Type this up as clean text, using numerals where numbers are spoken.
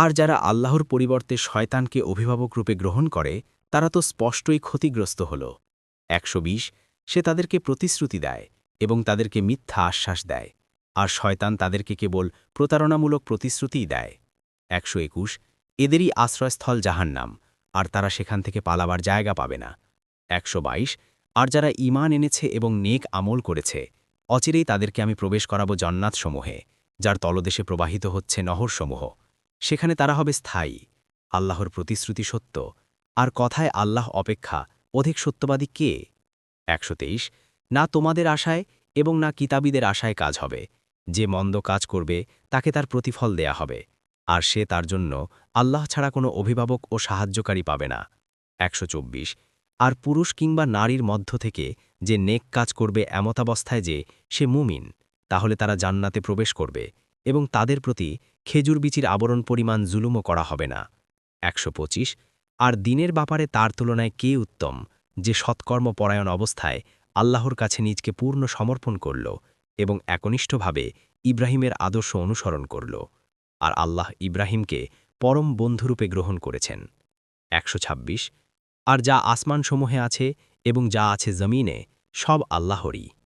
আর যারা আল্লাহর পরিবর্তে শয়তানকে অভিভাবক রূপে গ্রহণ করে তারা তো স্পষ্টই ক্ষতিগ্রস্ত হল। 120 সে তাদেরকে প্রতিশ্রুতি দেয় এবং তাদেরকে মিথ্যা আশ্বাস দেয়, আর শয়তান তাদেরকে কেবল প্রতারণামূলক প্রতিশ্রুতিই দেয়। 121 এদেরই আশ্রয়স্থল জাহান্নাম, আর তারা সেখান থেকে পালাবার জায়গা পাবে না। 122 আর যারা ঈমান এনেছে এবং নেক আমল করেছে অচিরেই তাদেরকে আমি প্রবেশ করাবো জান্নাতসমূহে, যার তলদেশে প্রবাহিত হচ্ছে নহরসমূহ। সেখানে তারা হবে স্থায়ী। আল্লাহর প্রতিশ্রুতি সত্য, আর কথায় আল্লাহ অপেক্ষা অধিক সত্যবাদী কে? 123 না তোমাদের আশায় এবং না কিতাবীদের আশায় কাজ হবে। যে মন্দ কাজ করবে তাকে তার প্রতিফল দেয়া হবে, আর সে তার জন্য আল্লাহ ছাড়া কোনো অভিভাবক ও সাহায্যকারী পাবে না। 124 আর পুরুষ কিংবা নারীর মধ্য থেকে যে নেক কাজ করবে এমতাবস্থায় যে সে মুমিন, তাহলে তারা জান্নাতে প্রবেশ করবে এবং তাদের প্রতি খেজুর বিচির আবরণ পরিমাণ জুলুমও করা হবে না। 125 আর দিনের ব্যাপারে তার তুলনায় কে উত্তম, যে সৎকর্মপরায়ণ অবস্থায় আল্লাহর কাছে নিজকে পূর্ণ সমর্পণ করল এবং একনিষ্ঠভাবে ইব্রাহিমের আদর্শ অনুসরণ করল, আর আল্লাহ ইব্রাহিমকে পরম বন্ধুরূপে গ্রহণ করেছেন। 126 আর যা আসমানসমূহে আছে এবং যা আছে জমিনে সব আল্লাহরই।